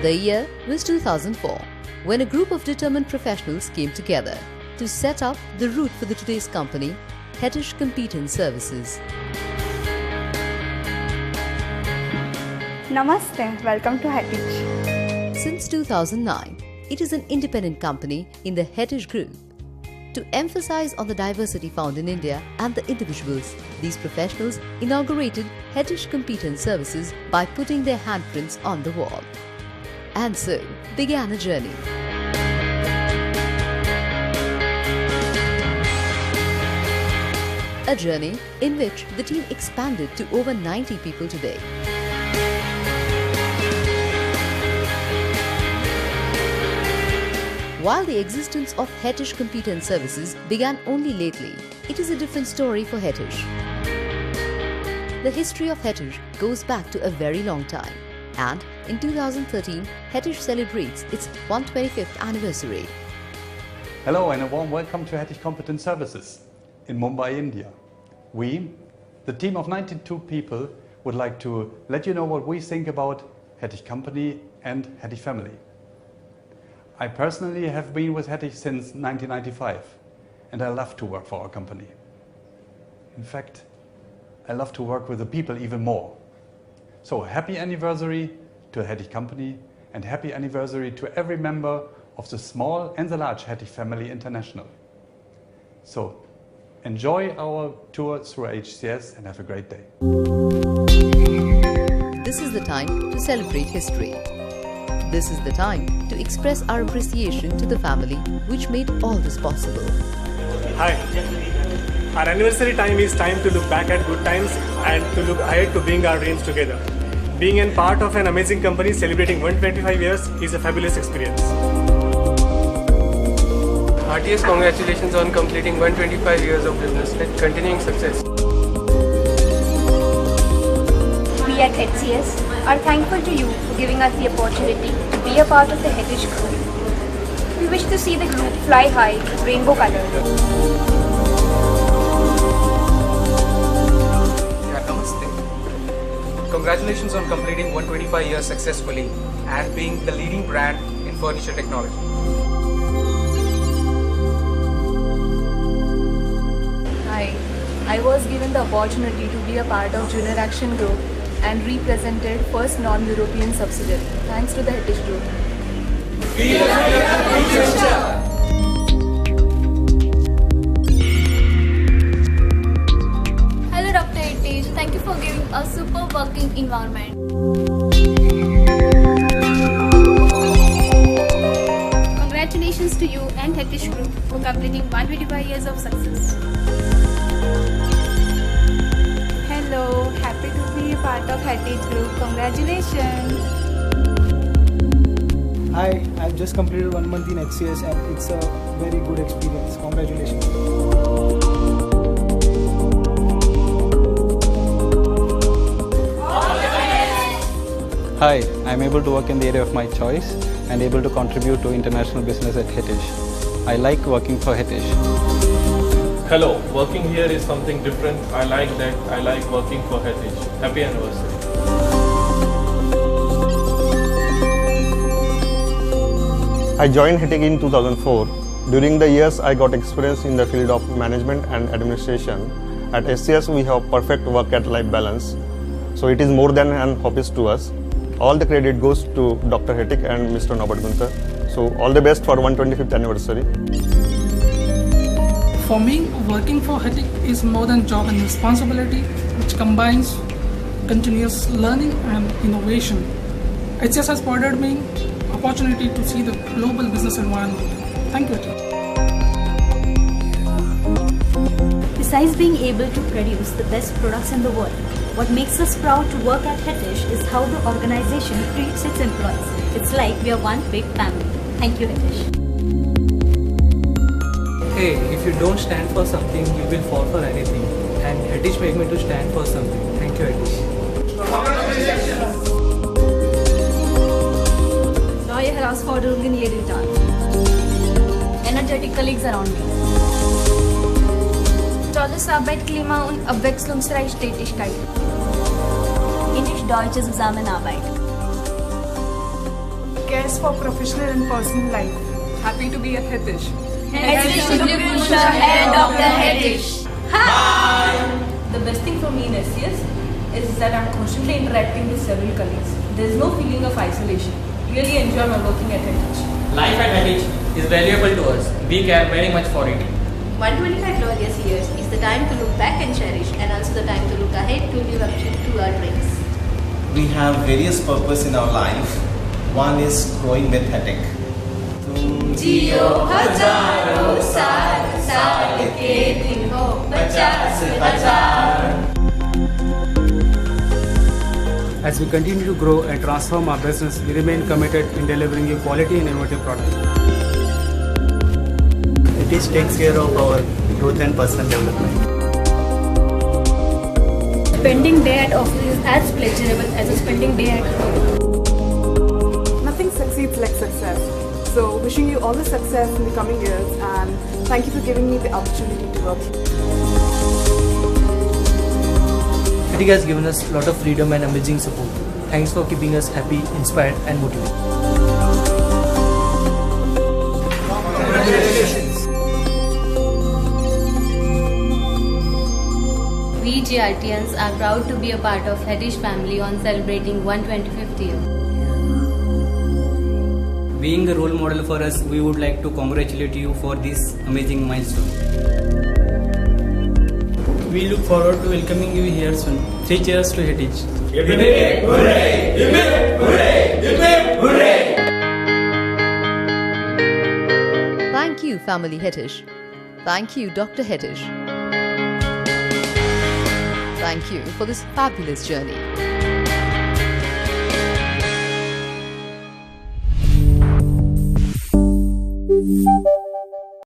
The year was 2004, when a group of determined professionals came together to set up the route for the today's company, Hetish Competence Services. Namaste, welcome to Hetish. Since 2009, it is an independent company in the Hetish Group. To emphasize on the diversity found in India and the individuals, these professionals inaugurated Hetish Competence Services by putting their handprints on the wall. And so began a journey. A journey in which the team expanded to over 90 people today. While the existence of Hetish Competence Services began only lately, it is a different story for Hetish. The history of Hetish goes back to a very long time, and in 2013, Hetish celebrates its 125th anniversary. Hello and a warm welcome to Hetish Competence Services in Mumbai, India. We, the team of 92 people, would like to let you know what we think about Hetish Company and Hetish family. I personally have been with Hetish since 1995 and I love to work for our company. In fact, I love to work with the people even more. So happy anniversary to Hetish Company and happy anniversary to every member of the small and the large Hetish Family International. So enjoy our tour through HCS and have a great day. This is the time to celebrate history. This is the time to express our appreciation to the family which made all this possible. Hi. Our anniversary time is time to look back at good times and to look ahead to bring our dreams together. Being a part of an amazing company celebrating 125 years is a fabulous experience. Heartiest congratulations on completing 125 years of business with continuing success. We at HCS are thankful to you for giving us the opportunity to be a part of the Hetish Group. We wish to see the group fly high with rainbow colors. Namaste. Congratulations on completing 125 years successfully and being the leading brand in furniture technology. Hi, I was given the opportunity to be a part of Junior Action Group and represented first non-European subsidiary. Thanks to the Hetish Group. Hello Dr. Hetish, thank you for giving a super working environment. Congratulations to you and Hetish Group for completing 125 years of success. Hello, happy to be a part of Hetish Group. Congratulations. Hi, I've just completed 1 month in HCS and it's a very good experience. Congratulations. Hi, I'm able to work in the area of my choice and able to contribute to international business at Hetish. I like working for Hetish. Hello, working here is something different. I like that. I like working for Hetish. Happy anniversary. I joined Hetish in 2004. During the years, I got experience in the field of management and administration. At SCS, we have perfect work-life balance. So it is more than an hobby to us. All the credit goes to Dr. Hetish and Mr. Norbert Gunther. So all the best for 125th anniversary. For me, working for Hetish is more than job and responsibility, which combines continuous learning and innovation. HCS has provided me opportunity to see the global business environment. Thank you, Hetish. Besides being able to produce the best products in the world, what makes us proud to work at Hetish is how the organization treats its employees. It's like we are one big family. Thank you, Hetish. Hey, if you don't stand for something, you will fall for anything. And Hetish made me to stand for something. Thank you, Hetish. Neue Herausforderungen jeden Tag. Energetic colleagues around me. Tolles Arbeitsklima und abwechslungsreiche Tätigkeit. Indisch-deutsche Zusammenarbeit. cares for professional and personal life. Happy to be at Hetish. Dr. Hetish. The best thing for me in SCS is that I'm constantly interacting with several colleagues. There's no feeling of isolation. Really enjoy my working at Hetish. Life at Hetish is valuable to us. We care very much for it. 125 glorious years is the time to look back and cherish, and also the time to look ahead to live up to our dreams. We have various purposes in our life. One is growing with Hetic. जियो हजारों साल साल के दिन हो 50,000. As we continue to grow and transform our business, we remain committed in delivering you quality and innovative products. Hetish takes care of our growth and personal development. Spending day at office is as pleasurable as a spending day at home. Nothing succeeds like success. So wishing you all the success in the coming years, and thank you for giving me the opportunity to work here. Hetish has given us a lot of freedom and amazing support. Thanks for keeping us happy, inspired and motivated. Congratulations. We GRTians are proud to be a part of Hetish family on celebrating 125th year. Being a role model for us, we would like to congratulate you for this amazing milestone. We look forward to welcoming you here soon. 3 cheers to Hetish. Hooray! Hooray! Hooray! Thank you, family Hetish. Thank you, Dr. Hetish. Thank you for this fabulous journey.